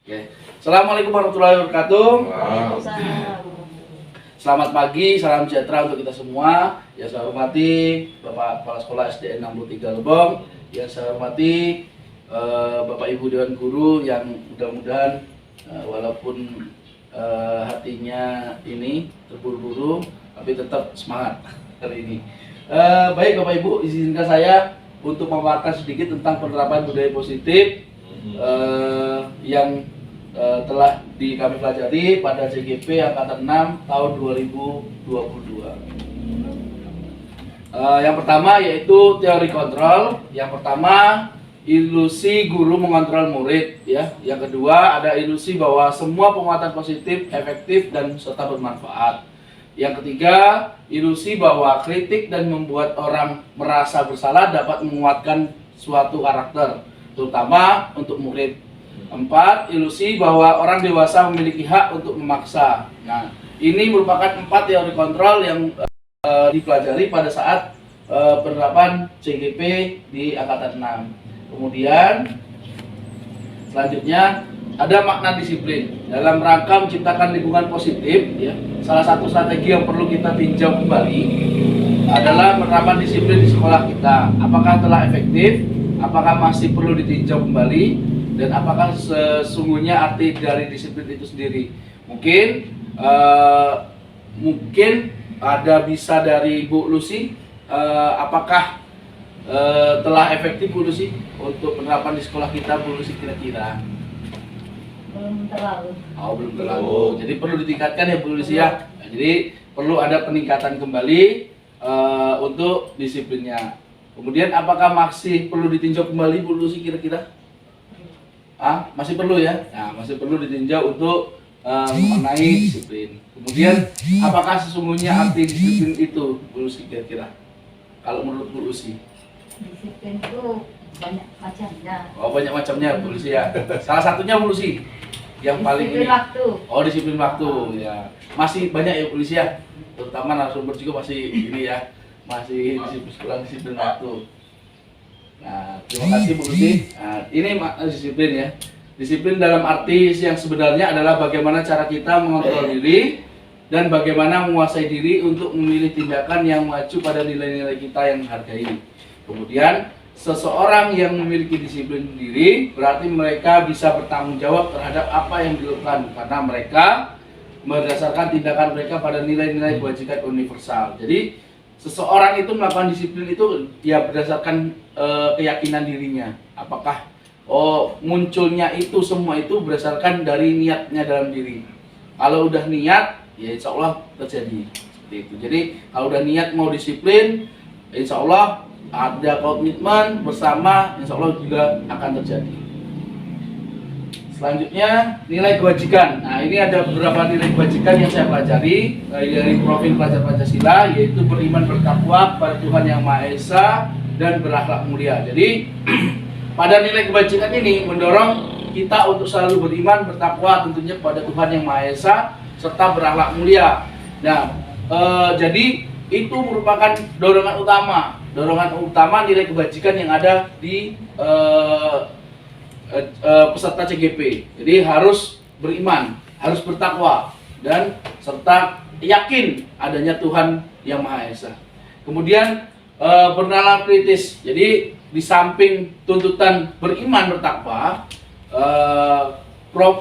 Oke. Assalamualaikum warahmatullahi wabarakatuh. Selamat pagi, salam sejahtera untuk kita semua. Yang saya hormati Bapak Kepala Sekolah SDN 63 Lebong. Yang saya hormati Bapak Ibu Dewan Guru yang mudah-mudahan walaupun hatinya ini terburu-buru, tapi tetap semangat hari ini. Baik Bapak Ibu, izinkan saya untuk memaparkan sedikit tentang penerapan budaya positif yang telah kami pelajari pada CGP Angkatan 6 tahun 2022. Yang pertama yaitu teori kontrol. Yang pertama, ilusi guru mengontrol murid, ya. Yang kedua, ada ilusi bahwa semua penguatan positif efektif dan serta bermanfaat. Yang ketiga, ilusi bahwa kritik dan membuat orang merasa bersalah dapat menguatkan suatu karakter, terutama untuk murid. 4. Ilusi bahwa orang dewasa memiliki hak untuk memaksa. Nah, ini merupakan 4 teori kontrol yang dipelajari pada saat penerapan CGP di Angkatan 6. Kemudian selanjutnya ada makna disiplin dalam rangka menciptakan lingkungan positif, ya. Salah satu strategi yang perlu kita tinjau kembali adalah penerapan disiplin di sekolah kita. Apakah telah efektif? Apakah masih perlu ditinjau kembali? Dan apakah sesungguhnya arti dari disiplin itu sendiri? Mungkin ada bisa dari Bu Lucy, apakah telah efektif Bu Lucy untuk penerapan di sekolah kita, Bu Lucy, kira-kira? Belum terlalu. Oh, belum terlalu. Jadi perlu ditingkatkan ya Bu Lucy ya. Nah, jadi perlu ada peningkatan kembali untuk disiplinnya. Kemudian apakah masih perlu ditinjau kembali Bu Lucy kira-kira? Masih perlu ya? Nah, masih perlu ditinjau untuk mengenai disiplin. Kemudian apakah sesungguhnya arti disiplin itu Bu Lucy kira-kira? Kalau menurut Bu Lucy? Disiplin itu banyak macamnya. Oh, banyak macamnya Bu Lucy ya. Salah satunya Bu Lucy yang paling disiplin ini. Waktu. Oh, disiplin waktu ya. Masih banyak ya Bu Lucy ya. Terutama narasumber juga masih ini ya. Masih kurang disiplin waktu. Nah, terima kasih Bu Lucy. Nah, ini makna disiplin ya. Disiplin dalam arti yang sebenarnya adalah bagaimana cara kita mengontrol diri dan bagaimana menguasai diri untuk memilih tindakan yang mengacu pada nilai-nilai kita yang menghargai. Kemudian, seseorang yang memiliki disiplin diri berarti mereka bisa bertanggung jawab terhadap apa yang dilakukan karena mereka berdasarkan tindakan mereka pada nilai-nilai kewajiban universal. Jadi, seseorang itu melakukan disiplin itu ya berdasarkan keyakinan dirinya. Apakah munculnya itu semua itu berdasarkan dari niatnya dalam diri. Kalau udah niat, ya insya Allah terjadi seperti itu. Jadi kalau udah niat mau disiplin, insya Allah ada komitmen bersama, insya Allah juga akan terjadi. Selanjutnya nilai kebajikan. Nah, ini ada beberapa nilai kebajikan yang saya pelajari dari profil pelajar Pancasila, yaitu beriman bertakwa kepada Tuhan Yang Maha Esa dan berakhlak mulia. Jadi pada nilai kebajikan ini mendorong kita untuk selalu beriman bertakwa tentunya kepada Tuhan Yang Maha Esa serta berakhlak mulia. Nah, jadi itu merupakan dorongan utama nilai kebajikan yang ada di peserta CGP. Jadi harus beriman, harus bertakwa, dan serta yakin adanya Tuhan Yang Maha Esa. Kemudian bernalar kritis. Jadi di samping tuntutan beriman bertakwa,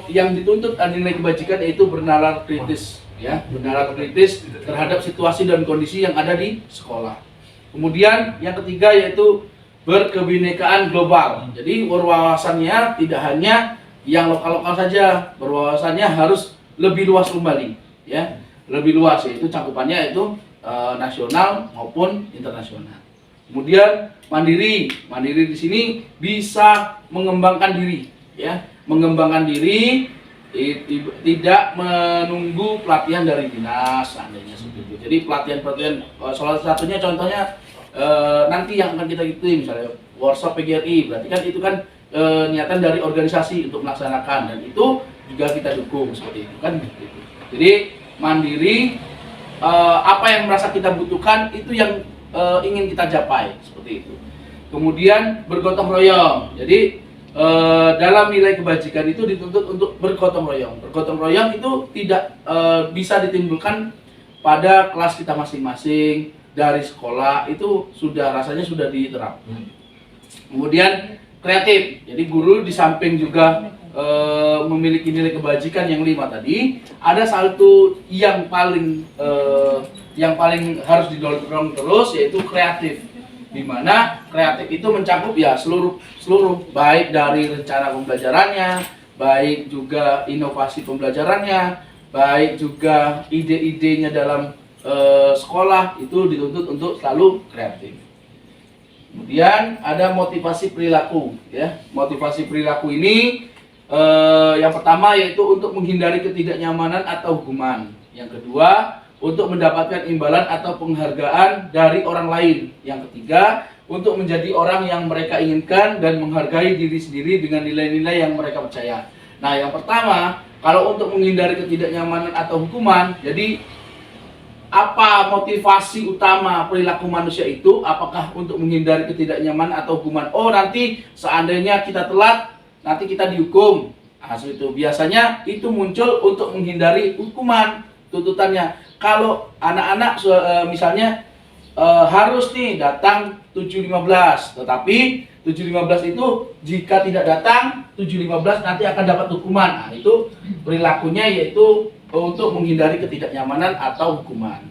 yang dituntut nilai kebajikan yaitu bernalar kritis, ya, bernalar kritis terhadap situasi dan kondisi yang ada di sekolah. Kemudian yang ketiga yaitu berkebinekaan global. Jadi berwawasannya tidak hanya yang lokal-lokal saja, berwawasannya harus lebih luas kembali, ya, lebih luas, yaitu cakupannya itu nasional maupun internasional. Kemudian mandiri di sini bisa mengembangkan diri, ya, mengembangkan diri, tidak menunggu pelatihan dari dinas, seandainya seperti itu. Jadi pelatihan salah satunya contohnya nanti yang akan kita ikuti misalnya workshop PGRI, berarti kan itu kan niatan dari organisasi untuk melaksanakan, dan itu juga kita dukung seperti itu kan gitu. Jadi mandiri, apa yang merasa kita butuhkan itu yang ingin kita capai seperti itu. Kemudian bergotong royong. Jadi dalam nilai kebajikan itu dituntut untuk bergotong royong. Bergotong royong itu tidak bisa ditimbulkan pada kelas kita masing-masing, dari sekolah itu rasanya sudah diterapkan. Kemudian kreatif, jadi guru di samping juga memiliki nilai kebajikan yang 5 tadi, ada satu yang paling harus didorong terus, yaitu kreatif. Di mana kreatif itu mencakup ya seluruh baik dari rencana pembelajarannya, baik juga inovasi pembelajarannya, baik juga ide-idenya dalam sekolah itu dituntut untuk selalu kreatif. Kemudian ada motivasi perilaku, ya. Motivasi perilaku ini yang pertama yaitu untuk menghindari ketidaknyamanan atau hukuman. Yang kedua, untuk mendapatkan imbalan atau penghargaan dari orang lain. Yang ketiga, untuk menjadi orang yang mereka inginkan dan menghargai diri sendiri dengan nilai-nilai yang mereka percaya. Nah, yang pertama, kalau untuk menghindari ketidaknyamanan atau hukuman, jadi apa motivasi utama perilaku manusia itu? Apakah untuk menghindari ketidaknyamanan atau hukuman? Oh, nanti seandainya kita telat, nanti kita dihukum. Nah, itu biasanya itu muncul untuk menghindari hukuman tuntutannya. Kalau anak-anak misalnya harus nih datang 7.15, tetapi 7.15 itu jika tidak datang 7.15 nanti akan dapat hukuman. Nah, itu perilakunya yaitu untuk menghindari ketidaknyamanan atau hukuman.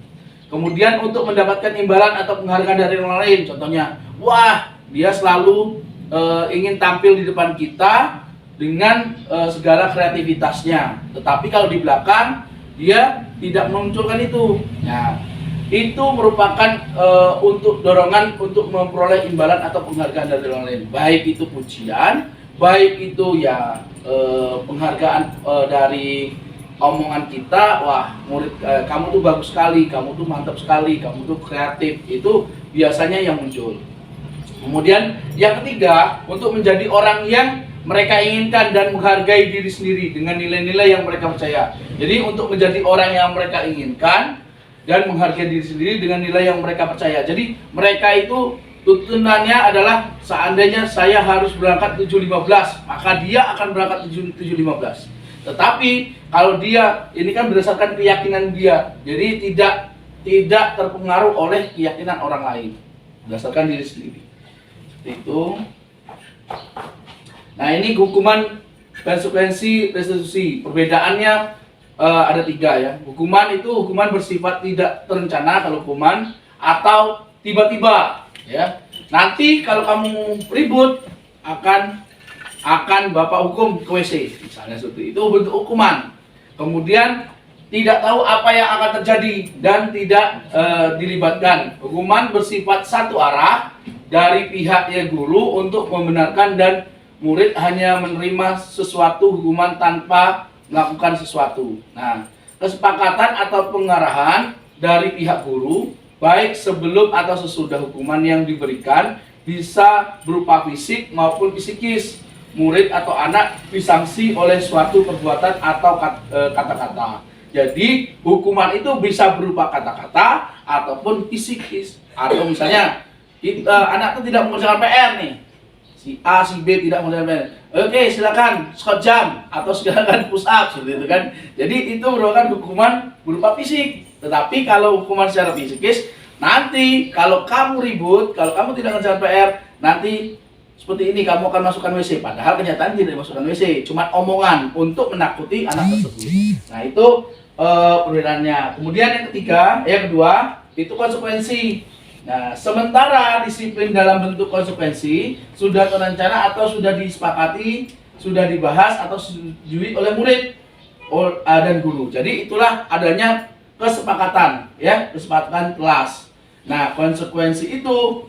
Kemudian untuk mendapatkan imbalan atau penghargaan dari orang lain, contohnya, wah dia selalu ingin tampil di depan kita dengan segala kreativitasnya, tetapi kalau di belakang dia tidak memunculkan itu. Nah, itu merupakan untuk dorongan untuk memperoleh imbalan atau penghargaan dari orang lain, baik itu pujian, baik itu ya penghargaan dari omongan kita, wah murid kamu tuh bagus sekali, kamu tuh mantap sekali, kamu tuh kreatif, itu biasanya yang muncul. Kemudian yang ketiga, untuk menjadi orang yang mereka inginkan dan menghargai diri sendiri dengan nilai-nilai yang mereka percaya. Jadi untuk menjadi orang yang mereka inginkan dan menghargai diri sendiri dengan nilai yang mereka percaya. Jadi mereka itu tuntunannya adalah seandainya saya harus berangkat 7.15, maka dia akan berangkat 7.15. Tetapi kalau dia ini kan berdasarkan keyakinan dia, jadi tidak terpengaruh oleh keyakinan orang lain, berdasarkan diri sendiri. Seperti itu. Nah, ini hukuman, konsekuensi, restitusi. Perbedaannya ada 3 ya. Hukuman itu hukuman bersifat tidak terencana kalau hukuman, atau tiba-tiba ya. Nanti kalau kamu ribut akan Bapak hukum ke WC, misalnya seperti itu, bentuk hukuman. Kemudian tidak tahu apa yang akan terjadi dan tidak dilibatkan. Hukuman bersifat satu arah dari pihaknya guru untuk membenarkan, dan murid hanya menerima sesuatu hukuman tanpa melakukan sesuatu. Nah, kesepakatan atau pengarahan dari pihak guru, baik sebelum atau sesudah hukuman yang diberikan, bisa berupa fisik maupun psikis. Murid atau anak disanksi oleh suatu perbuatan atau kata-kata. Jadi hukuman itu bisa berupa kata-kata ataupun psikis. Atau misalnya anak itu tidak mengerjakan PR nih, si A, si B tidak mengerjakan PR. Oke, silakan squat jam atau silakan push up, seperti itu kan. Jadi itu merupakan hukuman berupa fisik. Tetapi kalau hukuman secara psikis, nanti kalau kamu ribut, kalau kamu tidak mengerjakan PR, nanti seperti ini, kamu akan masukkan WC. Padahal kenyataan tidak dimasukkan WC, cuma omongan untuk menakuti anak tersebut. Nah, itu perbedaannya. Kemudian yang kedua, itu konsekuensi. Nah, sementara disiplin dalam bentuk konsekuensi sudah terencana atau sudah disepakati, sudah dibahas atau disetujui oleh murid dan guru. Jadi itulah adanya kesepakatan, ya, kesepakatan kelas. Nah, konsekuensi itu,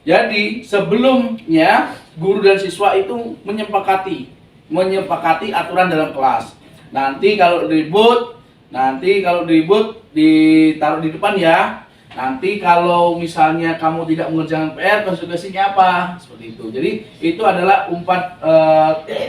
jadi sebelumnya guru dan siswa itu menyepakati aturan dalam kelas. Nanti kalau ribut ditaruh di depan ya. Nanti kalau misalnya kamu tidak mengerjakan PR, konsekuensinya apa? Seperti itu. Jadi itu adalah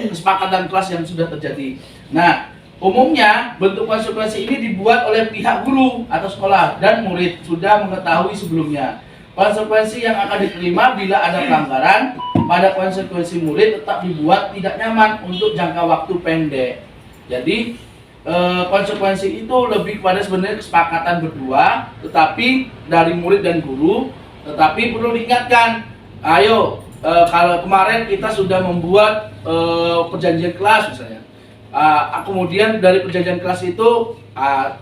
kesepakatan kelas yang sudah terjadi. Nah, umumnya bentuk konsekuensi ini dibuat oleh pihak guru atau sekolah, dan murid sudah mengetahui sebelumnya konsekuensi yang akan diterima bila ada pelanggaran pada konsekuensi murid tetap dibuat tidak nyaman untuk jangka waktu pendek. Jadi konsekuensi itu lebih kepada sebenarnya kesepakatan berdua, tetapi dari murid dan guru. Tetapi perlu diingatkan, ayo kalau kemarin kita sudah membuat perjanjian kelas misalnya, kemudian dari perjanjian kelas itu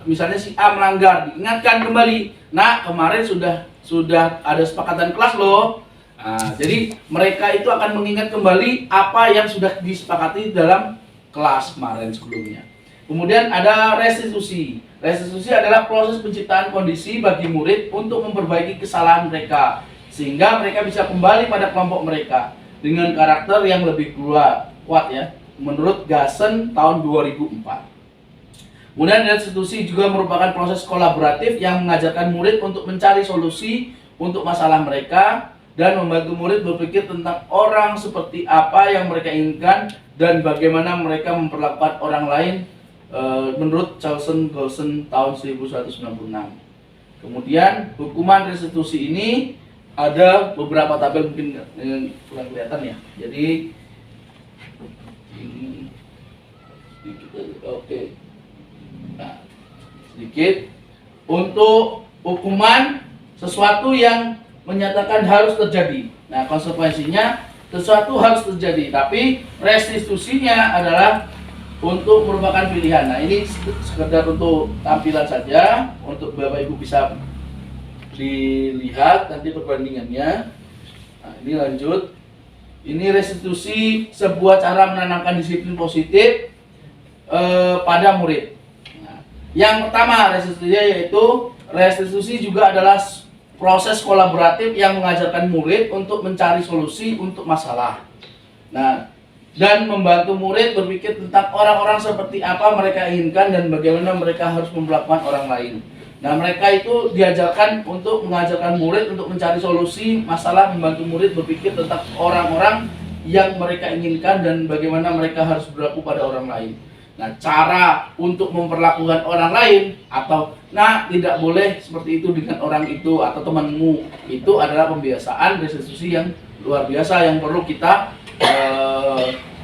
misalnya si A melanggar, diingatkan kembali, nah kemarin sudah ada sepakatan kelas loh. Jadi mereka itu akan mengingat kembali apa yang sudah disepakati dalam kelas kemarin sebelumnya. Kemudian ada restitusi. Restitusi adalah proses penciptaan kondisi bagi murid untuk memperbaiki kesalahan mereka, sehingga mereka bisa kembali pada kelompok mereka dengan karakter yang lebih kuat ya, menurut Gassen tahun 2004. Kemudian restitusi juga merupakan proses kolaboratif yang mengajarkan murid untuk mencari solusi untuk masalah mereka dan membantu murid berpikir tentang orang seperti apa yang mereka inginkan dan bagaimana mereka memperlakukan orang lain menurut Clausen-Golsen tahun 1196. Kemudian hukuman restitusi ini ada beberapa tabel, mungkin kurang kelihatan ya. Jadi ini sedikit, oke. Nah, sedikit untuk hukuman sesuatu yang menyatakan harus terjadi. Nah, konsekuensinya sesuatu harus terjadi, tapi restitusinya adalah untuk merupakan pilihan. Nah, ini sekedar untuk tampilan saja, untuk Bapak Ibu bisa dilihat nanti perbandingannya. Nah, ini lanjut. Ini restitusi sebuah cara menanamkan disiplin positif pada murid. Nah, yang pertama restitusinya yaitu restitusi juga adalah proses kolaboratif yang mengajarkan murid untuk mencari solusi untuk masalah. Nah, dan membantu murid berpikir tentang orang-orang seperti apa mereka inginkan dan bagaimana mereka harus memperlakukan orang lain. Nah, mereka itu diajarkan untuk mengajarkan murid untuk mencari solusi masalah, membantu murid berpikir tentang orang-orang yang mereka inginkan dan bagaimana mereka harus berlaku pada orang lain. Nah, cara untuk memperlakukan orang lain atau tidak boleh seperti itu dengan orang itu atau temanmu, itu adalah pembiasaan restitusi yang luar biasa yang perlu kita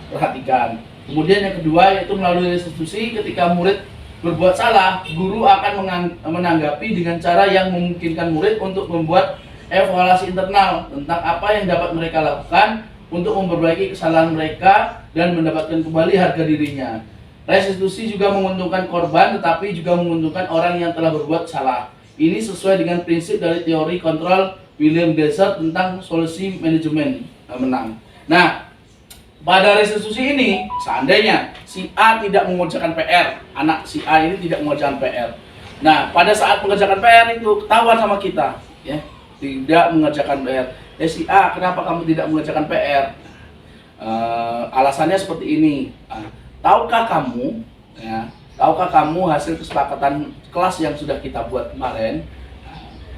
perhatikan. Kemudian yang kedua yaitu melalui restitusi, ketika murid berbuat salah, guru akan menanggapi dengan cara yang memungkinkan murid untuk membuat evaluasi internal tentang apa yang dapat mereka lakukan untuk memperbaiki kesalahan mereka dan mendapatkan kembali harga dirinya. Restitusi juga menguntungkan korban tetapi juga menguntungkan orang yang telah berbuat salah. Ini sesuai dengan prinsip dari teori kontrol William Glasser tentang solusi manajemen menang. Nah, pada restitusi ini, seandainya si A tidak mengerjakan PR, anak si A ini tidak mengerjakan PR. Nah, pada saat mengerjakan PR itu ketahuan sama kita, ya, tidak mengerjakan PR. Si A, kenapa kamu tidak mengerjakan PR? Alasannya seperti ini. Tahukah kamu, ya, tahukah kamu hasil kesepakatan kelas yang sudah kita buat kemarin?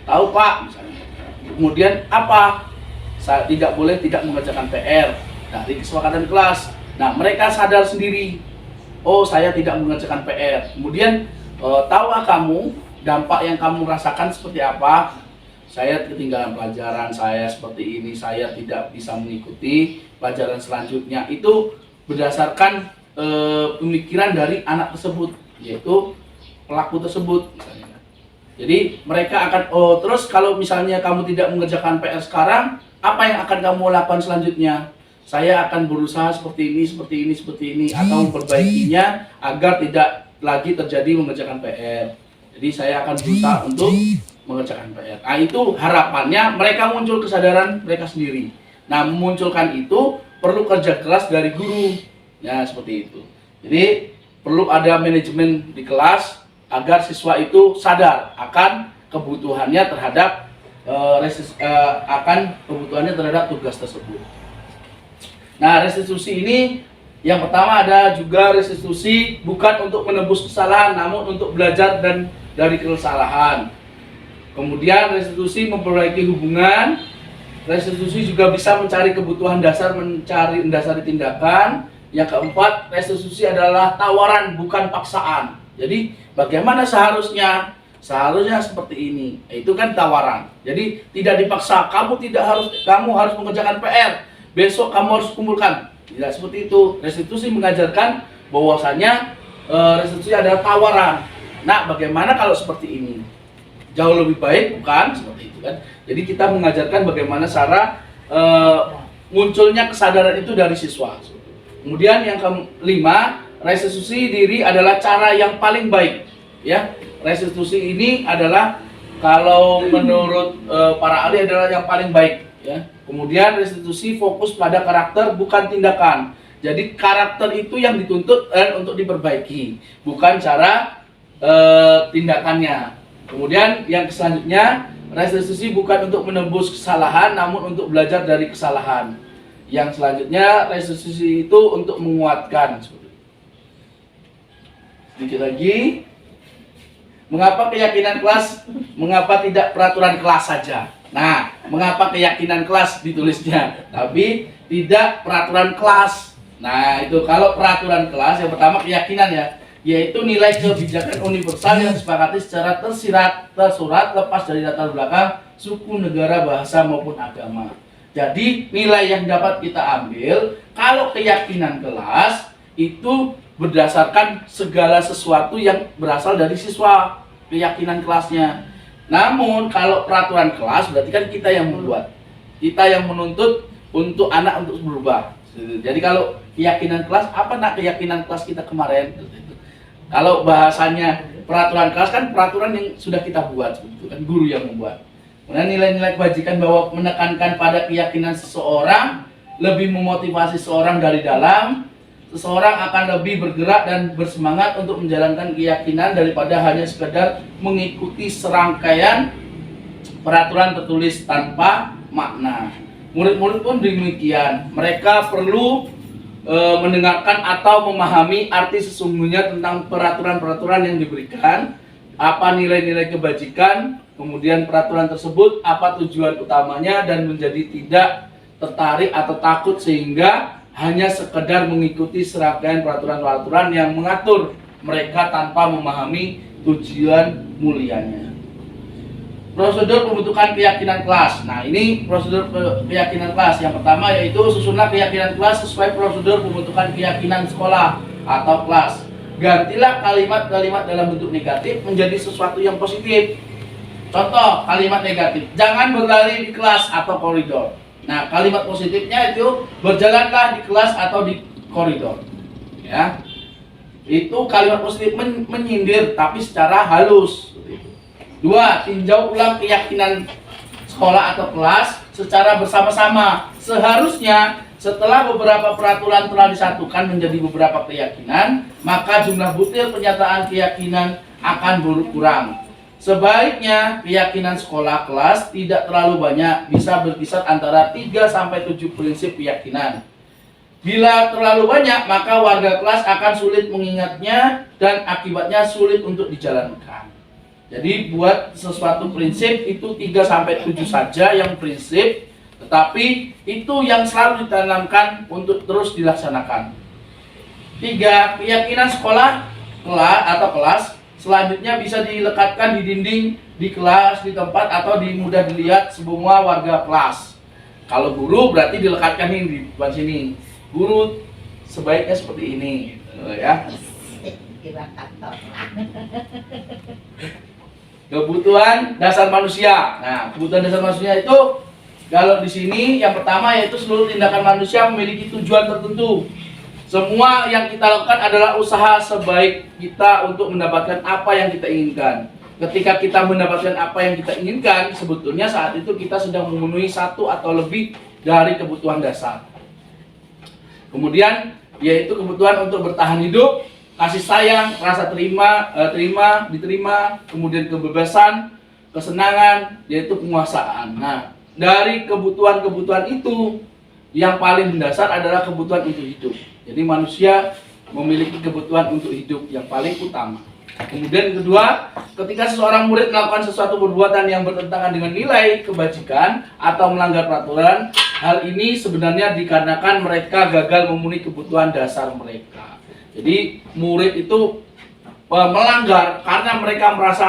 Tahu Pak, misalnya. Kemudian apa? Saya tidak boleh tidak mengerjakan PR dari kesepakatan kelas. Nah, mereka sadar sendiri, oh saya tidak mengerjakan PR. Kemudian tahukah kamu dampak yang kamu rasakan seperti apa? Saya ketinggalan pelajaran, saya seperti ini, saya tidak bisa mengikuti pelajaran selanjutnya. Itu berdasarkan pemikiran dari anak tersebut, yaitu pelaku tersebut misalnya. Jadi mereka akan, terus kalau misalnya kamu tidak mengerjakan PR sekarang, apa yang akan kamu lakukan selanjutnya? Saya akan berusaha seperti ini, atau memperbaikinya agar tidak lagi terjadi mengerjakan PR. Jadi saya akan berusaha untuk mengerjakan PR. Nah, itu harapannya mereka muncul kesadaran mereka sendiri. Nah, memunculkan itu perlu kerja keras dari guru. Ya, seperti itu. Jadi perlu ada manajemen di kelas agar siswa itu sadar akan kebutuhannya terhadap tugas tersebut. Nah, restitusi ini yang pertama ada juga restitusi bukan untuk menebus kesalahan, namun untuk belajar dan dari kesalahan. Kemudian restitusi memperbaiki hubungan. Restitusi juga bisa mencari kebutuhan dasar, mendasari tindakan. Yang keempat, restitusi adalah tawaran bukan paksaan. Jadi bagaimana seharusnya? Seharusnya seperti ini. Itu kan tawaran. Jadi tidak dipaksa. Kamu harus mengerjakan PR. besok kamu harus kumpulkan. Tidak seperti itu. Restitusi mengajarkan bahwasanya restitusi adalah tawaran. Nah, bagaimana kalau seperti ini? Jauh lebih baik, bukan? Seperti itu kan. Jadi kita mengajarkan bagaimana cara munculnya kesadaran itu dari siswa. Kemudian yang kelima, restitusi diri adalah cara yang paling baik. Ya, restitusi ini adalah kalau menurut para ahli adalah yang paling baik. Ya. Kemudian restitusi fokus pada karakter bukan tindakan. Jadi karakter itu yang dituntut untuk diperbaiki, bukan cara tindakannya. Kemudian yang selanjutnya, restitusi bukan untuk menembus kesalahan, namun untuk belajar dari kesalahan. Yang selanjutnya, restitusi itu untuk menguatkan. Sedikit lagi, mengapa keyakinan kelas? Mengapa tidak peraturan kelas saja? Nah, mengapa keyakinan kelas ditulisnya, tapi tidak peraturan kelas? Nah, itu kalau peraturan kelas yang pertama keyakinan ya, yaitu nilai kebijakan universal yang disepakati secara tersurat lepas dari latar belakang suku, negara, bahasa maupun agama. Jadi nilai yang dapat kita ambil kalau keyakinan kelas itu berdasarkan segala sesuatu yang berasal dari siswa, keyakinan kelasnya. Namun kalau peraturan kelas berarti kan kita yang membuat, kita yang menuntut untuk anak untuk berubah. Jadi kalau keyakinan kelas, apa nak keyakinan kelas kita kemarin? Kalau bahasanya peraturan kelas kan peraturan yang sudah kita buat, itu kan guru yang membuat. Kemudian nilai-nilai kebajikan bahwa menekankan pada keyakinan seseorang, lebih memotivasi seorang dari dalam, seseorang akan lebih bergerak dan bersemangat untuk menjalankan keyakinan daripada hanya sekedar mengikuti serangkaian peraturan tertulis tanpa makna. Murid-murid pun demikian, mereka perlu mendengarkan atau memahami arti sesungguhnya tentang peraturan-peraturan yang diberikan, apa nilai-nilai kebajikan, kemudian peraturan tersebut, apa tujuan utamanya, dan menjadi tidak tertarik atau takut sehingga hanya sekedar mengikuti serangkaian peraturan-peraturan yang mengatur mereka tanpa memahami tujuan mulianya. Prosedur pembentukan keyakinan kelas. Nah, ini prosedur keyakinan kelas. Yang pertama yaitu susunlah keyakinan kelas sesuai prosedur pembentukan keyakinan sekolah atau kelas. Gantilah kalimat-kalimat dalam bentuk negatif menjadi sesuatu yang positif. Contoh kalimat negatif, jangan berlari di kelas atau koridor. Nah, kalimat positifnya itu berjalanlah di kelas atau di koridor. Ya, itu kalimat positif menyindir tapi secara halus. Dua, tinjau ulang keyakinan sekolah atau kelas secara bersama-sama. Seharusnya setelah beberapa peraturan telah disatukan menjadi beberapa keyakinan, maka jumlah butir pernyataan keyakinan akan berkurang. Sebaiknya keyakinan sekolah kelas tidak terlalu banyak, bisa berkisar antara 3-7 prinsip keyakinan. Bila terlalu banyak, maka warga kelas akan sulit mengingatnya dan akibatnya sulit untuk dijalankan. Jadi buat sesuatu prinsip itu 3-7 saja yang prinsip, tetapi itu yang selalu ditanamkan untuk terus dilaksanakan. 3. Keyakinan sekolah kelas selanjutnya bisa dilekatkan di dinding, di kelas, di tempat, atau mudah dilihat semua warga kelas. Kalau guru berarti dilekatkan ini di depan sini. Guru sebaiknya seperti ini, ya. Kebutuhan dasar manusia. Nah, kebutuhan dasar manusia itu kalau di sini yang pertama yaitu seluruh tindakan manusia memiliki tujuan tertentu. Semua yang kita lakukan adalah usaha sebaik kita untuk mendapatkan apa yang kita inginkan. Ketika kita mendapatkan apa yang kita inginkan, sebetulnya saat itu kita sedang memenuhi satu atau lebih dari kebutuhan dasar. Kemudian yaitu kebutuhan untuk bertahan hidup, kasih sayang, rasa diterima, kemudian kebebasan, kesenangan, yaitu penguasaan. Nah, dari kebutuhan-kebutuhan itu yang paling mendasar adalah kebutuhan untuk hidup. Jadi manusia memiliki kebutuhan untuk hidup yang paling utama. Kemudian kedua, ketika seseorang murid melakukan sesuatu perbuatan yang bertentangan dengan nilai kebajikan atau melanggar peraturan, hal ini sebenarnya dikarenakan mereka gagal memenuhi kebutuhan dasar mereka. Jadi murid itu melanggar karena mereka merasa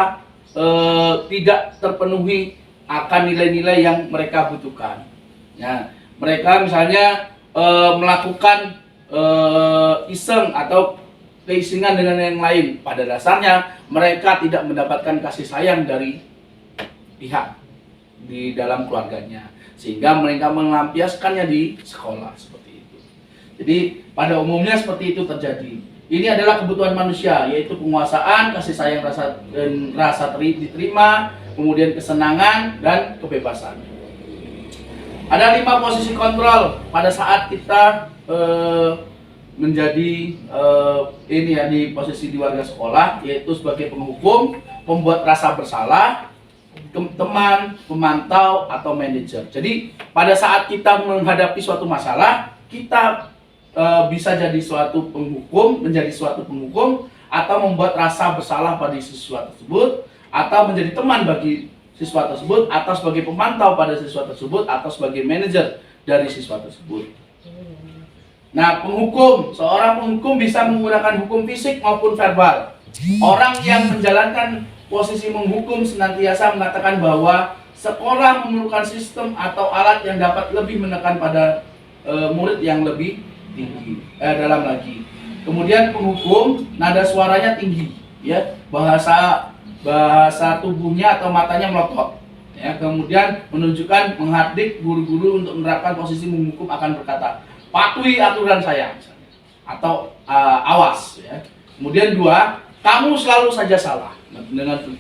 tidak terpenuhi akan nilai-nilai yang mereka butuhkan. Ya, mereka misalnya melakukan iseng atau keisengan dengan yang lain. Pada dasarnya mereka tidak mendapatkan kasih sayang dari pihak di dalam keluarganya, sehingga mereka melampiaskannya di sekolah seperti itu. Jadi pada umumnya seperti itu terjadi. Ini adalah kebutuhan manusia, yaitu penguasaan, kasih sayang, rasa diterima, kemudian kesenangan dan kebebasan. Ada 5 posisi kontrol pada saat kita menjadi ini ya, di posisi di warga sekolah, yaitu sebagai penghukum, pembuat rasa bersalah, teman, pemantau, atau manajer. Jadi pada saat kita menghadapi suatu masalah, kita bisa jadi suatu penghukum, menjadi suatu penghukum, atau membuat rasa bersalah pada siswa tersebut, atau menjadi teman bagi siswa tersebut, atau sebagai pemantau pada siswa tersebut, atau sebagai manajer dari siswa tersebut. Nah, penghukum, seorang penghukum bisa menggunakan hukum fisik maupun verbal. Orang yang menjalankan posisi menghukum senantiasa mengatakan bahwa sekolah memerlukan sistem atau alat yang dapat lebih menekan pada murid yang lebih tinggi, dalam lagi. Kemudian penghukum, nada suaranya tinggi, ya, bahasa tubuhnya atau matanya melotot, ya. Kemudian menunjukkan menghardik guru-guru untuk menerapkan posisi menghukum, akan berkata, patuhi aturan saya, atau awas, ya. Kemudian 2, kamu selalu saja salah,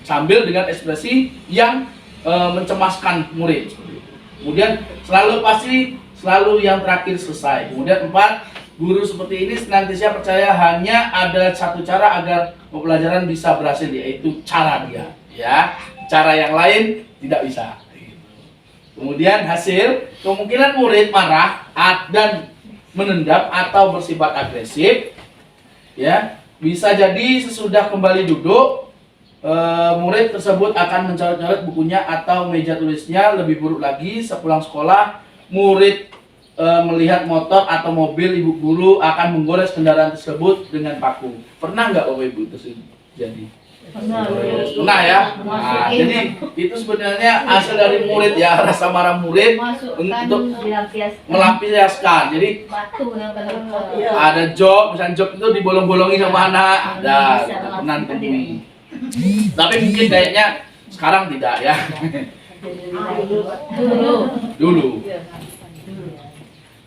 sambil dengan ekspresi yang mencemaskan murid. Kemudian selalu yang terakhir selesai. Kemudian 4, guru seperti ini senantiasa percaya hanya ada satu cara agar pembelajaran bisa berhasil, yaitu cara dia, ya. Cara yang lain tidak bisa. Kemudian hasil, kemungkinan murid marah dan menendam atau bersifat agresif, ya. Bisa jadi sesudah kembali duduk, murid tersebut akan mencoret-coret bukunya atau meja tulisnya. Lebih buruk lagi, sepulang sekolah, murid melihat motor atau mobil ibu guru akan menggores kendaraan tersebut dengan paku. Pernah nggak Bapak Ibu itu jadi? Pernah ya. Nah, jadi itu sebenarnya hasil dari murid, ya, rasa marah murid untuk melampiaskan. Jadi ada jok, misalnya jok itu dibolong-bolongin sama anak, ada pernah ditemui. Tapi mungkin kayaknya sekarang tidak, ya. Dulu.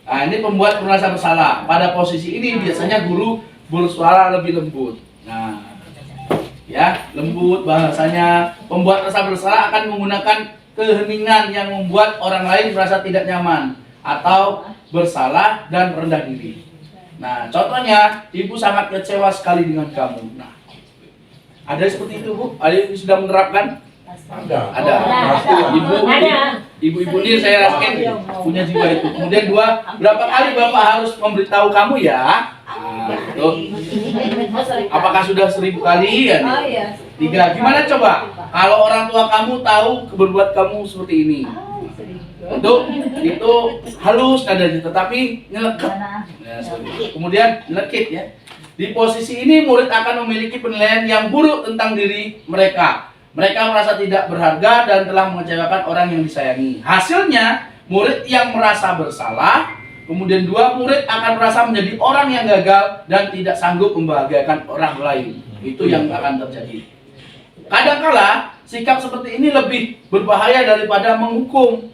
Nah, ini pembuat merasa bersalah. Pada posisi ini biasanya guru bersuara lebih lembut. Nah, ya, lembut bahasanya. Pembuat rasa bersalah akan menggunakan keheningan yang membuat orang lain merasa tidak nyaman atau bersalah dan rendah diri. Nah, contohnya, ibu sangat kecewa sekali dengan kamu. Nah, ada seperti itu, Bu? Ada yang sudah menerapkan? Ada. Ibu-ibu ini saya rasakan punya jiwa itu. Kemudian 2, berapa kali Bapak harus memberitahu kamu, ya? Nah, itu. Apakah sudah 1000 kali, ya? 3, gimana coba kalau orang tua kamu tahu berbuat kamu seperti ini? Itu halus nadanya, tetapi nyeleket. Nah, kemudian nyelekit, ya. Di posisi ini murid akan memiliki penilaian yang buruk tentang diri mereka. Mereka merasa tidak berharga dan telah mengecewakan orang yang disayangi. Hasilnya, murid yang merasa bersalah. Kemudian 2, murid akan merasa menjadi orang yang gagal dan tidak sanggup membahagiakan orang lain. Itu yang akan terjadi. Kadangkala sikap seperti ini lebih berbahaya daripada menghukum,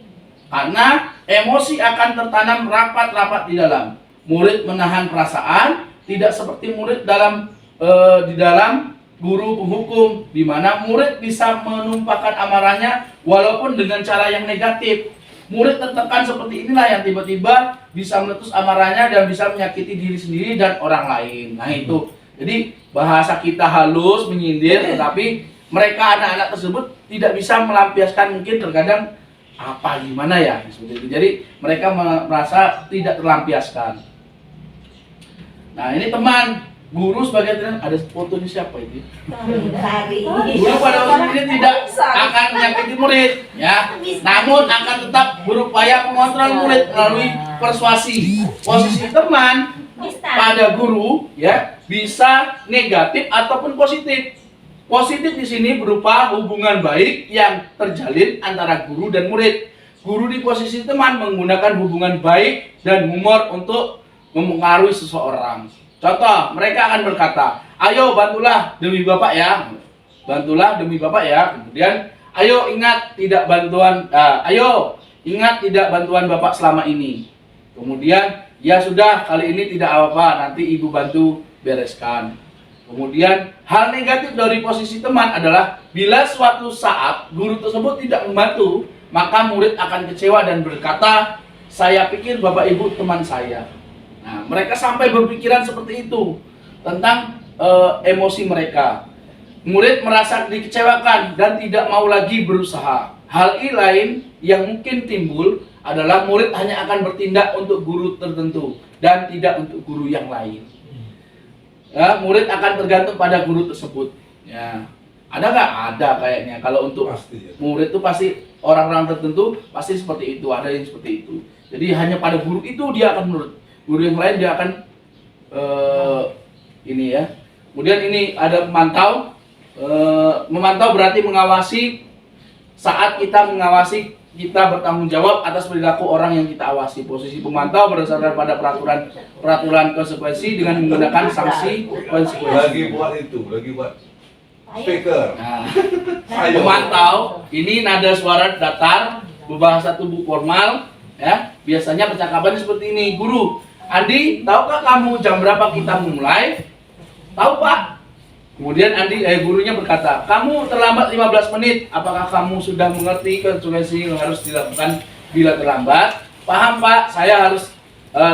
karena emosi akan tertanam rapat-rapat di dalam. Murid menahan perasaan, tidak seperti murid di dalam guru penghukum, di mana murid bisa menumpahkan amarahnya walaupun dengan cara yang negatif. Murid tertekan seperti inilah yang tiba-tiba bisa meletus amarahnya dan bisa menyakiti diri sendiri dan orang lain. Nah, itu. Jadi bahasa kita halus, menyindir, tetapi mereka anak-anak tersebut tidak bisa melampiaskan, mungkin terkadang gimana ya, seperti itu. Jadi mereka merasa tidak terlampiaskan. Nah, ini teman. Guru sebagai trainer, ada fotonya siapa itu? Guru pada waktu ini tidak akan menyakiti murid, ya. Namun akan tetap berupaya mengontrol murid melalui persuasi. Posisi teman pada guru, ya, bisa negatif ataupun positif. Positif di sini berupa hubungan baik yang terjalin antara guru dan murid. guru di posisi teman menggunakan hubungan baik dan humor untuk mempengaruhi seseorang. Contoh, mereka akan berkata, ayo bantulah demi Bapak ya. Bantulah demi Bapak ya. Kemudian, ayo ingat tidak bantuan Bapak selama ini. Kemudian, ya sudah kali ini tidak apa-apa, nanti Ibu bantu bereskan. Kemudian, hal negatif dari posisi teman adalah bila suatu saat guru tersebut tidak membantu, maka murid akan kecewa dan berkata, saya pikir Bapak Ibu teman saya. Nah, mereka sampai berpikiran seperti itu tentang emosi mereka. Murid merasa dikecewakan dan tidak mau lagi berusaha. Hal lain yang mungkin timbul adalah murid hanya akan bertindak untuk guru tertentu dan tidak untuk guru yang lain. Ya, murid akan tergantung pada guru tersebut. Ya, ada nggak? Ada kayaknya. Kalau untuk Pasti, ya. murid itu pasti orang-orang tertentu pasti seperti itu. Ada yang seperti itu. Jadi hanya pada guru itu dia akan menurut. Guru yang lain dia akan ini ya. Kemudian ini ada memantau. Memantau berarti mengawasi. Saat kita mengawasi, kita bertanggung jawab atas perilaku orang yang kita awasi. Posisi pemantau berdasarkan pada peraturan konsekuensi dengan menggunakan sanksi konsekuensi. Lagi buat speaker. Nah, Ayo. pemantau ini nada suara datar, berbahasa tubuh formal, ya. Biasanya percakapan seperti ini, guru. Andi, tahukah kamu jam berapa kita mulai? Tahu Pak. Kemudian gurunya berkata, kamu terlambat 15 menit. Apakah kamu sudah mengerti konsekuensi yang harus dilakukan bila terlambat? Paham Pak, saya harus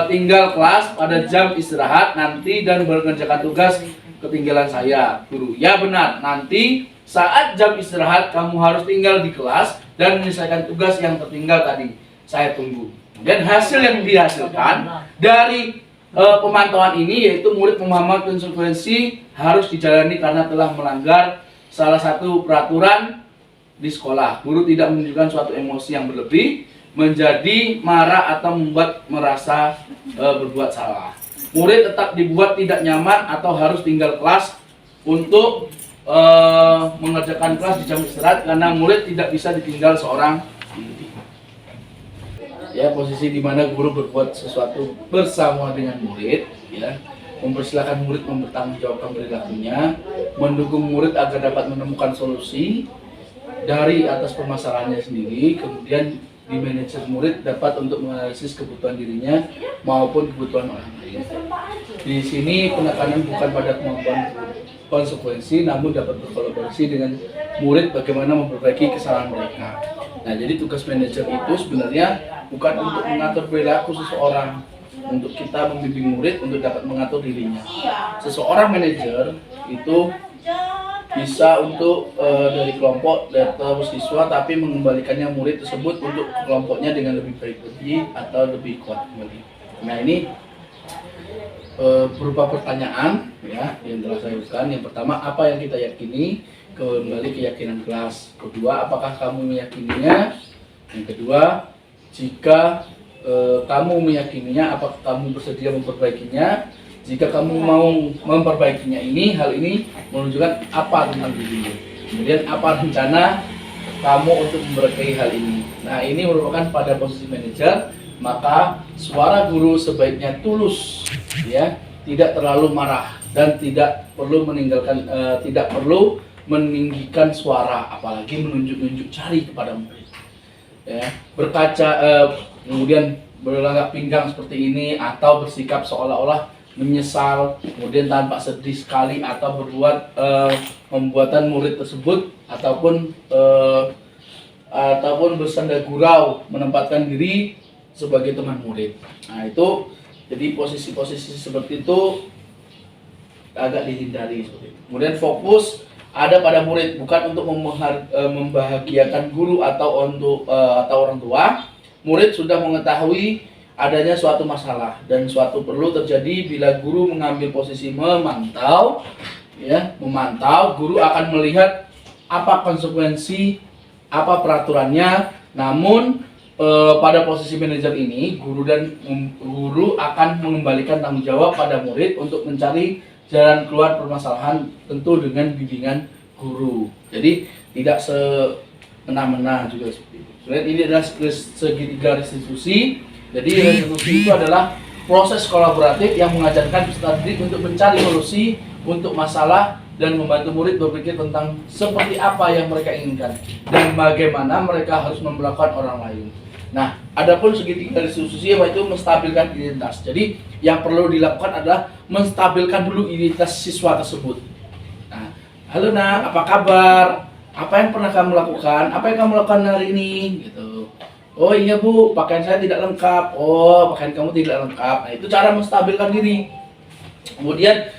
tinggal kelas pada jam istirahat nanti dan mengerjakan tugas ketinggalan saya. Guru, ya benar, nanti saat jam istirahat kamu harus tinggal di kelas dan menyelesaikan tugas yang tertinggal tadi. Saya tunggu. Dan hasil yang dihasilkan dari pemantauan ini yaitu murid memahami konsekuensi harus dijalani karena telah melanggar salah satu peraturan di sekolah. Guru tidak menunjukkan suatu emosi yang berlebih, menjadi marah atau membuat merasa berbuat salah. Murid tetap dibuat tidak nyaman atau harus tinggal kelas untuk mengerjakan kelas di jam istirahat karena murid tidak bisa ditinggal seorang diri. Ya, posisi di mana guru berbuat sesuatu bersama dengan murid, ya, mempersilahkan murid mempertanggungjawabkan perilakunya, mendukung murid agar dapat menemukan solusi dari atas permasalahannya sendiri, kemudian di manajer murid dapat untuk menganalisis kebutuhan dirinya maupun kebutuhan orang lain. Di sini penekanan bukan pada kemampuan konsekuensi, namun dapat berkolaborasi dengan murid bagaimana memperbaiki kesalahan mereka. Nah, jadi tugas manajer itu sebenarnya bukan untuk mengatur perilaku seseorang, untuk kita membimbing murid untuk dapat mengatur dirinya. Seseorang manajer itu bisa untuk dari kelompok atau siswa, tapi mengembalikannya murid tersebut untuk kelompoknya dengan lebih baik lagi atau lebih kuat kembali. Nah, ini berupa pertanyaan ya yang telah saya berikan. Yang pertama, apa yang kita yakini? Kembali keyakinan kelas. Kedua, apakah kamu meyakininya? Yang kedua, jika kamu meyakininya, apakah kamu bersedia memperbaikinya? Jika kamu mau memperbaikinya hal ini menunjukkan apa tentang dirimu. Kemudian apa rencana kamu untuk memperbaiki hal ini. Nah, ini merupakan pada posisi manajer, maka suara guru sebaiknya tulus, ya, tidak terlalu marah dan tidak perlu meninggikan suara, apalagi menunjuk-nunjuk cari kepada murid. Ya, berkaca kemudian berlagak pinggang seperti ini atau bersikap seolah-olah menyesal, kemudian tampak sedih sekali atau berbuat pembuatan murid tersebut ataupun bersanda gurau menempatkan diri sebagai teman murid. Nah, itu jadi posisi-posisi seperti itu agak dihindari seperti itu. Kemudian fokus ada pada murid, bukan untuk membahagiakan guru atau orang tua. Murid sudah mengetahui adanya suatu masalah dan suatu perlu terjadi bila guru mengambil posisi memantau, ya, guru akan melihat apa konsekuensi, apa peraturannya. Namun pada posisi manajer ini, guru akan mengembalikan tanggung jawab pada murid untuk mencari jalan keluar permasalahan, tentu dengan bimbingan guru. Jadi tidak mena-mena juga seperti itu. Kemudian ini adalah segitiga restitusi. Jadi restitusi itu adalah proses kolaboratif yang mengajarkan peserta didik untuk mencari solusi untuk masalah dan membantu murid berpikir tentang seperti apa yang mereka inginkan dan bagaimana mereka harus memperlakukan orang lain. Nah, adapun segitiga restitusi yaitu menstabilkan identitas. Jadi, yang perlu dilakukan adalah menstabilkan dulu identitas siswa tersebut. Nah, halo nak, apa kabar? Apa yang pernah kamu lakukan? Apa yang kamu lakukan hari ini? Gitu. Oh iya bu, pakaian saya tidak lengkap. Oh, pakaian kamu tidak lengkap. Nah, itu cara menstabilkan diri. Kemudian,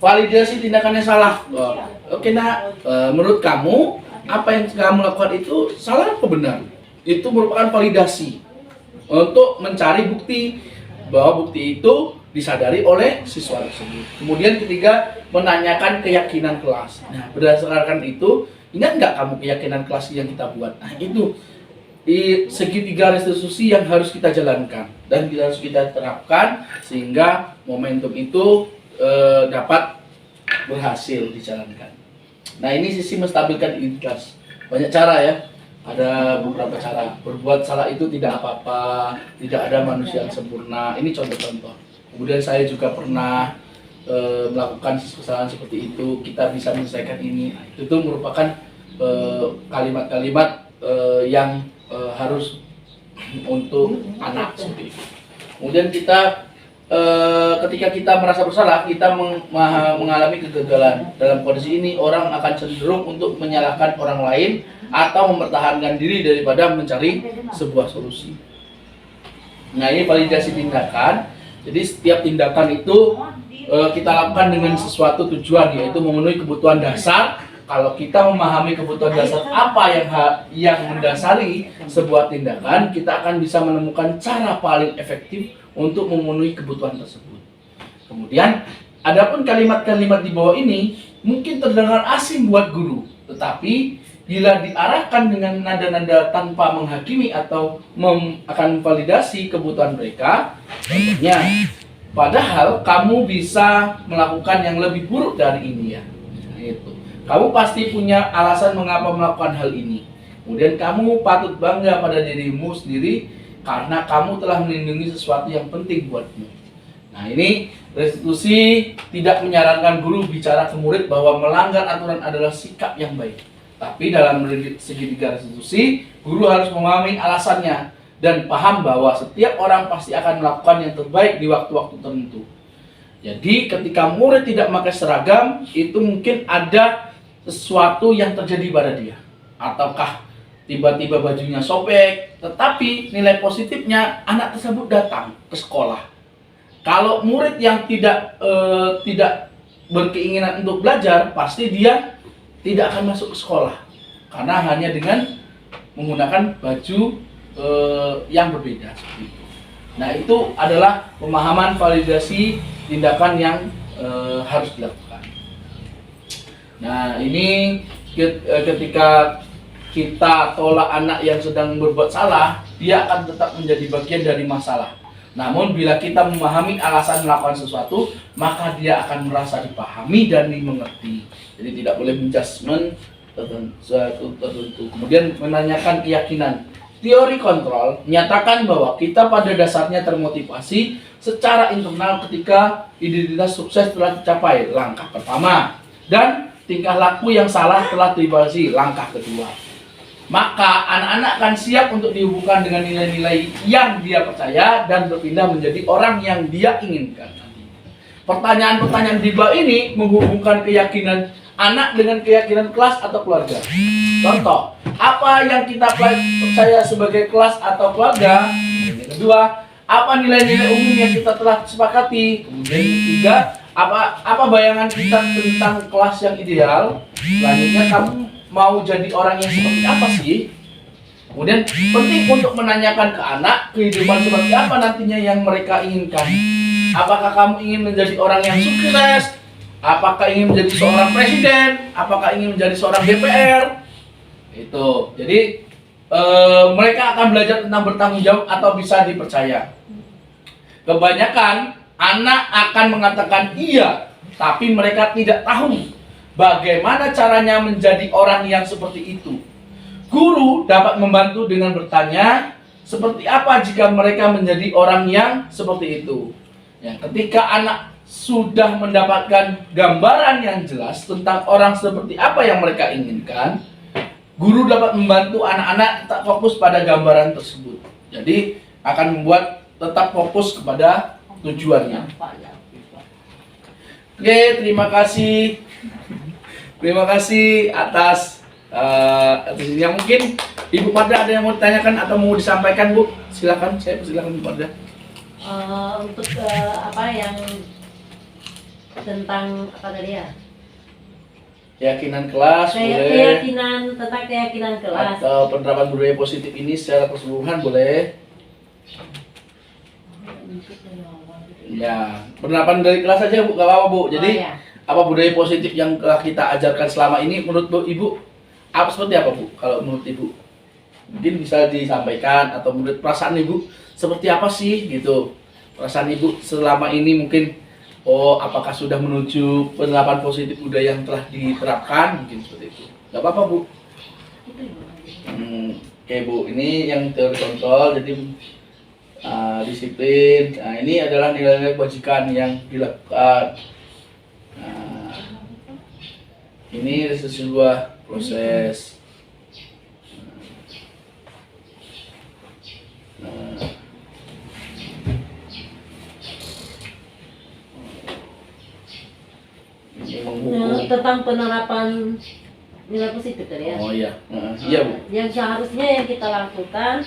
validasi tindakannya salah. Oh, oke nak, menurut kamu apa yang kamu lakukan itu salah atau benar? Itu merupakan validasi untuk mencari bukti bahwa bukti itu disadari oleh siswa tersebut. Kemudian ketiga, menanyakan keyakinan kelas. Nah, berdasarkan itu, ingat nggak kamu keyakinan kelas yang kita buat? Nah, itu di segitiga restitusi yang harus kita jalankan dan harus kita terapkan sehingga momentum itu dapat berhasil dijalankan. Nah, ini sisi menstabilkan identitas. Banyak cara ya. Ada beberapa cara. Berbuat salah itu tidak apa-apa, tidak ada manusia yang sempurna. Ini contoh-contoh. Kemudian saya juga pernah melakukan kesalahan seperti itu. Kita bisa menyelesaikan ini. Nah, itu tuh merupakan kalimat-kalimat yang harus untuk anak seperti itu. Kemudian kita ketika kita merasa bersalah, kita mengalami kegagalan. Dalam kondisi ini, orang akan cenderung untuk menyalahkan orang lain atau mempertahankan diri daripada mencari sebuah solusi. Nah, ini validasi tindakan. Jadi setiap tindakan itu kita lakukan dengan sesuatu tujuan, yaitu memenuhi kebutuhan dasar. Kalau kita memahami kebutuhan dasar apa yang mendasari sebuah tindakan, kita akan bisa menemukan cara paling efektif untuk memenuhi kebutuhan tersebut. Kemudian, adapun kalimat-kalimat di bawah ini mungkin terdengar asing buat guru, tetapi bila diarahkan dengan nada-nada tanpa menghakimi atau akan validasi kebutuhan mereka, contohnya, padahal kamu bisa melakukan yang lebih buruk dari ini ya. Nah, itu. Kamu pasti punya alasan mengapa melakukan hal ini. Kemudian kamu patut bangga pada dirimu sendiri karena kamu telah melindungi sesuatu yang penting buatmu. Nah, ini restitusi tidak menyarankan guru bicara ke murid bahwa melanggar aturan adalah sikap yang baik. Tapi dalam segitiga restitusi, guru harus memahami alasannya dan paham bahwa setiap orang pasti akan melakukan yang terbaik di waktu-waktu tertentu. Jadi ketika murid tidak memakai seragam, itu mungkin ada sesuatu yang terjadi pada dia. Ataukah tiba-tiba bajunya sobek, tetapi nilai positifnya anak tersebut datang ke sekolah. Kalau murid yang tidak berkeinginan untuk belajar, pasti dia tidak akan masuk ke sekolah karena hanya dengan menggunakan baju yang berbeda. Nah, itu adalah pemahaman validasi tindakan yang harus dilakukan. Nah, ini ketika kita tolak anak yang sedang berbuat salah, dia akan tetap menjadi bagian dari masalah. Namun bila kita memahami alasan melakukan sesuatu, maka dia akan merasa dipahami dan dimengerti. Jadi tidak boleh menjudgment sesuatu tertentu. Kemudian menanyakan keyakinan. Teori kontrol menyatakan bahwa kita pada dasarnya termotivasi secara internal ketika identitas sukses telah dicapai, langkah pertama, dan tingkah laku yang salah telah dibatasi, langkah kedua. Maka anak-anak akan siap untuk dihubungkan dengan nilai-nilai yang dia percaya dan berpindah menjadi orang yang dia inginkan. Pertanyaan-pertanyaan di bawah ini menghubungkan keyakinan anak dengan keyakinan kelas atau keluarga. Contoh, apa yang kita percaya sebagai kelas atau keluarga? Yang kedua, apa nilai-nilai umum yang kita telah sepakati? Kemudian yang ketiga, apa bayangan kita tentang kelas yang ideal? Selanjutnya, kamu mau jadi orang yang seperti apa sih? Kemudian penting untuk menanyakan ke anak kehidupan seperti apa nantinya yang mereka inginkan. Apakah kamu ingin menjadi orang yang sukses? Apakah ingin menjadi seorang presiden? Apakah ingin menjadi seorang DPR? Itu. Jadi mereka akan belajar tentang bertanggung jawab atau bisa dipercaya. Kebanyakan anak akan mengatakan iya, tapi mereka tidak tahu bagaimana caranya menjadi orang yang seperti itu. Guru dapat membantu dengan bertanya, seperti apa jika mereka menjadi orang yang seperti itu. Ya, ketika anak sudah mendapatkan gambaran yang jelas tentang orang seperti apa yang mereka inginkan, guru dapat membantu anak-anak tetap fokus pada gambaran tersebut. Jadi akan membuat tetap fokus kepada tujuannya. Oke, terima kasih. Terima kasih atas yang mungkin Ibu Marda ada yang mau ditanyakan atau mau disampaikan, Bu? Silakan, saya persilakan Bu Marda. Untuk apa yang tentang apa tadi ya? Keyakinan kelas boleh, Tentang keyakinan kelas. atau penerapan budaya positif ini secara keseluruhan boleh. Ya, penerapan dari kelas saja Bu, gak apa-apa Bu. Jadi apa budaya positif yang telah kita ajarkan selama ini menurut Bu, Ibu seperti apa Bu? Kalau menurut Ibu mungkin bisa disampaikan, atau menurut perasaan Ibu seperti apa sih gitu? Perasaan Ibu selama ini mungkin, apakah sudah menuju penerapan positif budaya yang telah diterapkan, mungkin seperti itu. Gak apa-apa Bu. Oke Bu, ini yang teori kontrol, jadi disiplin. Nah, ini adalah nilai-nilai kebajikan yang dilakukan. Nah, ini sebuah proses. Ini menghukum. Tentang penerapan nilai positif tadi ya. Oh iya, iya Bu. Yang seharusnya yang kita lakukan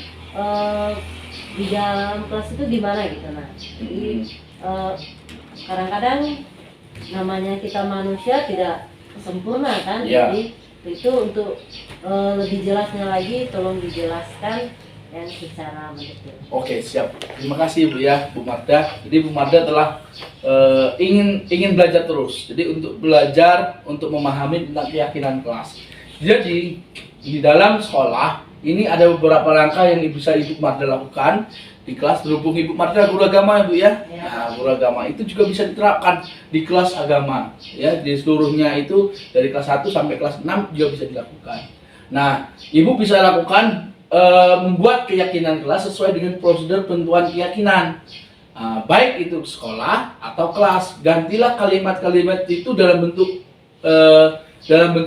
di dalam kelas itu di mana gitu. Nah, jadi kadang-kadang namanya kita manusia tidak sempurna kan. Iya. Jadi itu untuk lebih jelasnya lagi tolong dijelaskan yang secara mendetail. Oke, siap. Terima kasih Bu ya, Bu Marda. Jadi Bu Marda telah ingin belajar terus. Jadi untuk belajar, untuk memahami tentang keyakinan kelas. Jadi di dalam sekolah ini ada beberapa langkah yang bisa Ibu Marda lakukan di kelas. Berhubung Ibu Marda guru agama ya Bu ya. Nah, guru agama itu juga bisa diterapkan di kelas agama ya. Di seluruhnya itu dari kelas 1 sampai kelas 6 juga bisa dilakukan. Nah, Ibu bisa lakukan membuat keyakinan kelas sesuai dengan prosedur penentuan keyakinan, baik itu sekolah atau kelas. Gantilah kalimat-kalimat itu dalam bentuk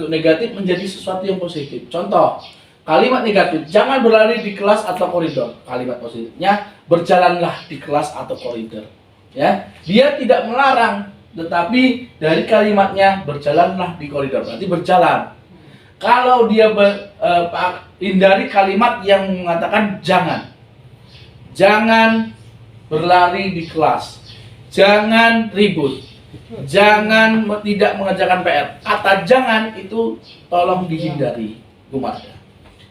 negatif menjadi sesuatu yang positif. Contoh, kalimat negatif, jangan berlari di kelas atau koridor. Kalimat positifnya, berjalanlah di kelas atau koridor. Ya, dia tidak melarang, tetapi dari kalimatnya berjalanlah di koridor, berarti berjalan. Kalau dia hindari kalimat yang mengatakan jangan berlari di kelas, jangan ribut, jangan tidak mengerjakan PR. Kata jangan itu tolong dihindari, Bu Marda.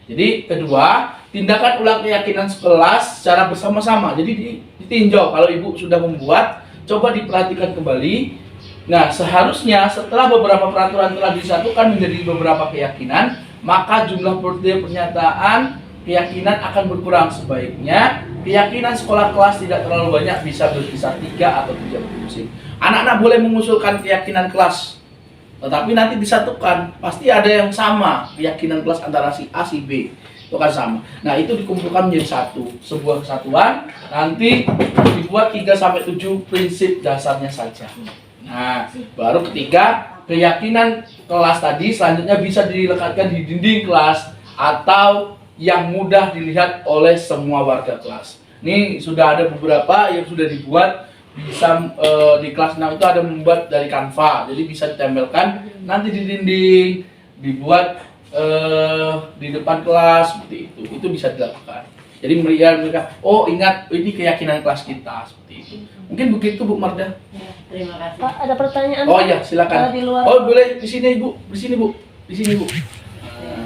Jadi kedua, tindakan ulang keyakinan kelas secara bersama-sama. Jadi ditinjau kalau Ibu sudah membuat, coba diperhatikan kembali. Nah, seharusnya setelah beberapa peraturan telah disatukan menjadi beberapa keyakinan, maka jumlah pernyataan keyakinan akan berkurang. Sebaiknya keyakinan sekolah kelas tidak terlalu banyak, bisa berkisar 3 atau 3 prinsip. Anak-anak boleh mengusulkan keyakinan kelas, tetapi nanti disatukan, pasti ada yang sama keyakinan kelas antara si A, si B, itu kan sama. Nah, itu dikumpulkan menjadi sebuah kesatuan, nanti dibuat 3 sampai 7 prinsip dasarnya saja. Nah, baru ketiga, keyakinan kelas tadi selanjutnya bisa dilekatkan di dinding kelas atau yang mudah dilihat oleh semua warga kelas. Ini sudah ada beberapa yang sudah dibuat, bisa di kelas 6 itu ada membuat dari Canva, jadi bisa ditempelkan nanti di dinding, dibuat di depan kelas seperti itu bisa dilakukan. Jadi mereka, oh ingat ini keyakinan kelas kita, seperti itu. Mungkin begitu Bu Marda. Ya, terima kasih. Pak, ada pertanyaan? Oh iya, silakan. Di luar. Oh boleh di sini Bu, di sini Bu, di sini Bu.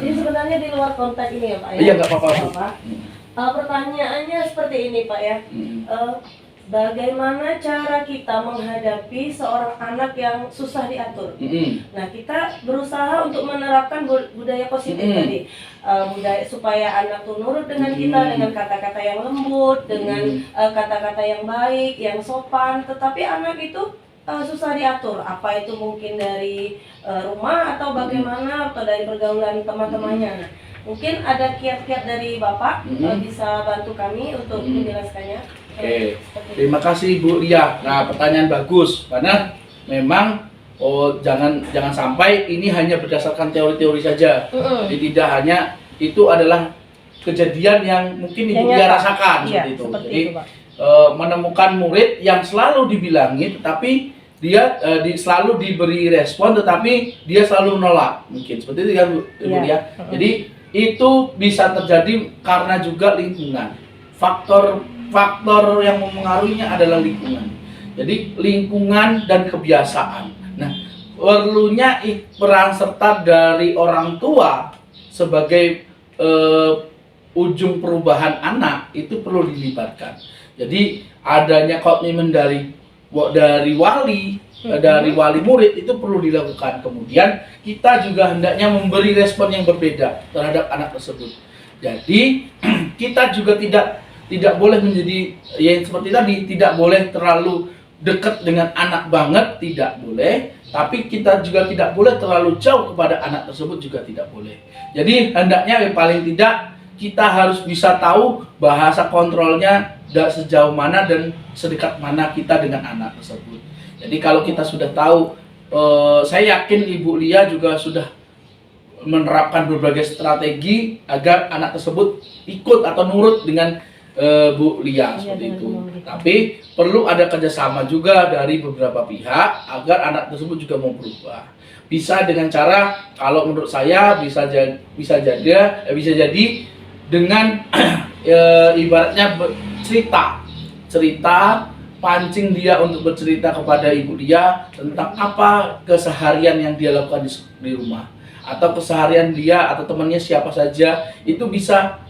Jadi sebenarnya di luar konteks ini ya Pak ya? Iya nggak apa-apa Bu. Pertanyaannya seperti ini Pak ya. Bagaimana cara kita menghadapi seorang anak yang susah diatur? Nah, kita berusaha untuk menerapkan budaya positif tadi, budaya supaya anak tuh nurut dengan kita, dengan kata-kata yang lembut, dengan kata-kata yang baik, yang sopan. Tetapi anak itu susah diatur. Apa itu mungkin dari rumah atau bagaimana atau dari pergaulan teman-temannya. Nah, mungkin ada kiat-kiat dari Bapak bisa bantu kami untuk menjelaskannya. Oke, terima kasih Bu Lia. Nah, pertanyaan bagus karena memang jangan sampai ini hanya berdasarkan teori-teori saja. Jadi tidak hanya itu adalah kejadian yang mungkin Ibu Lia rasakan iya, seperti itu. seperti Jadi itu, Pak. Menemukan murid yang selalu dibilangin tetapi dia selalu diberi respon tetapi dia selalu menolak. Mungkin seperti itu kan Bu Iya. Lia. Jadi itu bisa terjadi karena juga lingkungan. Faktor yang mempengaruhinya adalah lingkungan. Jadi lingkungan dan kebiasaan. Nah, perlunya peran serta dari orang tua sebagai ujung perubahan anak itu perlu dilibatkan. Jadi adanya komitmen dari wali, dari wali murid itu perlu dilakukan. Kemudian kita juga hendaknya memberi respon yang berbeda terhadap anak tersebut. Jadi kita juga tidak boleh menjadi yang seperti tadi, tidak boleh terlalu dekat dengan anak banget, tidak boleh. Tapi kita juga tidak boleh terlalu jauh kepada anak tersebut, juga tidak boleh. Jadi hendaknya paling tidak kita harus bisa tahu bahasa kontrolnya sejauh mana dan sedekat mana kita dengan anak tersebut. Jadi kalau kita sudah tahu, saya yakin Ibu Lia juga sudah menerapkan berbagai strategi agar anak tersebut ikut atau nurut dengan Bu Lia seperti itu. Tapi perlu ada kerjasama juga dari beberapa pihak agar anak tersebut juga mau berubah. Bisa dengan cara, kalau menurut saya bisa jadi dengan ibaratnya cerita pancing dia untuk bercerita kepada Ibu Lia tentang apa keseharian yang dia lakukan di rumah, atau keseharian dia atau temannya siapa saja, itu bisa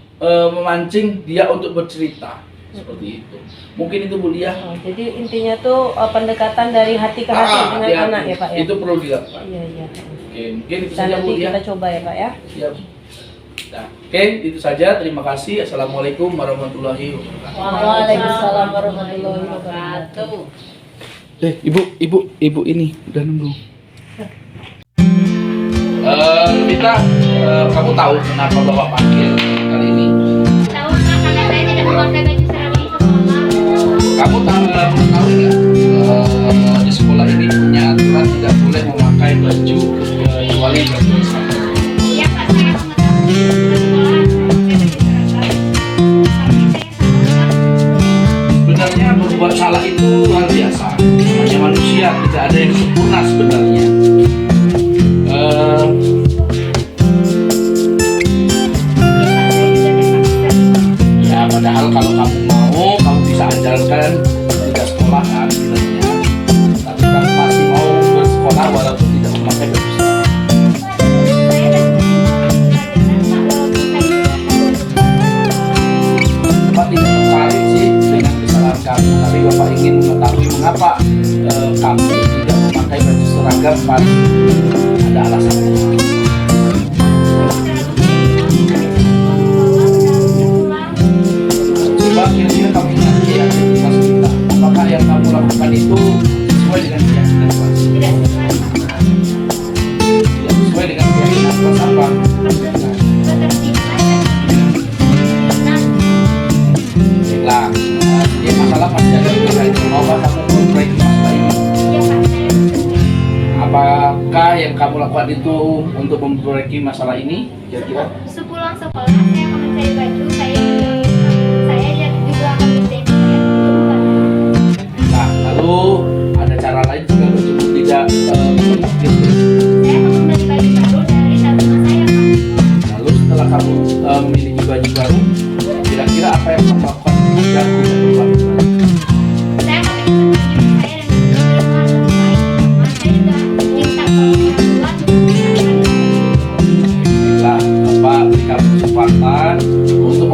memancing dia untuk bercerita seperti itu. Mungkin itu Bu Lia. Jadi intinya tuh pendekatan dari hati ke hati dengan anak ya Pak ya. Itu perlu dilakukan. Iya. Oke, mungkin itu Dan saja Bu nanti Lia. kita coba ya Pak ya. Siap. Nah, oke, itu saja. Terima kasih. Assalamualaikum warahmatullahi wabarakatuh. Waalaikumsalam warahmatullahi wabarakatuh. Ibu ini udah nunggu. Kita, kamu tahu kenapa Bapak panggil kali ini? Tahu Kak, karena saya tidak memakai baju seragam di sekolah. Kamu tahu nggak di sekolah ini punya aturan tidak boleh memakai baju kecuali baju seragam. Iya Pak, saya mengetahui di sekolah memakai baju seragam. Tapi saya salah. Sebenarnya berbuat salah itu hal biasa. Namanya manusia, tidak ada yang sempurna sebenarnya. Ya padahal kalau kamu mau, kamu bisa ajarkan tidak sekolah kan sebenarnya. Tapi kamu masih mau bersekolah walaupun tidak memakai baju seragam. Saya dan Bapak tidak tertarik sih dengan kesalahan kamu, tapi Bapak ingin mengetahui mengapa kamu tidak memakai baju seragam pas ada alasannya. Coba kira-kira kamu ingat ya aktivitas kita. Apakah yang kamu lakukan itu sesuai dengan keyakinan kelas? tidak sesuai. Tidak sesuai dengan keyakinan kelas apa? Baiklah, jadi masalah pasti ada terkait dengan kamu memperbaiki masalah ini. Apakah yang kamu lakukan itu untuk memperbaiki masalah ini? Kira-kira? Sepulang sekolah saya akan mencari baju, saya juga akan minta ibu saya untuk membantu. Nah, lalu ada cara lain juga untuk tidak gitu. Saya akan membeli baju baru dari tabungan saya Pak. Lalu setelah kamu memiliki baju baru, kira-kira apa yang kamu lakukan agar memperbaiki baju? Saya akan menyimpan baju saya dan saya juga minta tolong orang tua untuk Baiklah, Bapak beri kamu kesempatan untuk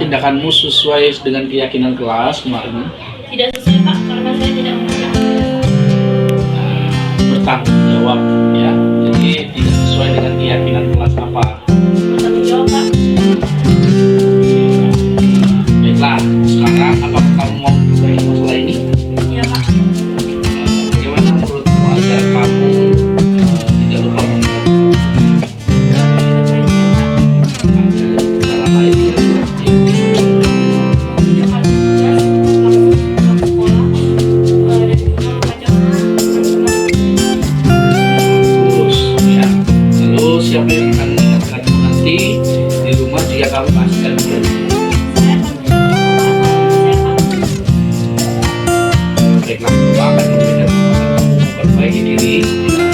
tindakanmu sesuai dengan keyakinan kelas kemarin? Tidak sesuai Pak, karena saya tidak mengerjakan Bertanggung jawab ya. Jadi tidak sesuai dengan keyakinan kelas apa? bertanggung jawab Pak. Baiklah, sekarang apakah kamu mau memperbaiki masalah ini? Iya Pak. Bagaimana menurutmu agar kamu tidak lupa mengingat cara lain yang seperti ini? Jangan tugas, harus ke sekolah, dan juga membaca Terus ya. Lalu siapa yang akan mengingatkanmu nanti di rumah jika kamu masih akan belajar? saya akan mencoba saya Pak. Baiklah, aku akan memberikan kesempatan kamu memperbaiki diri. Ya.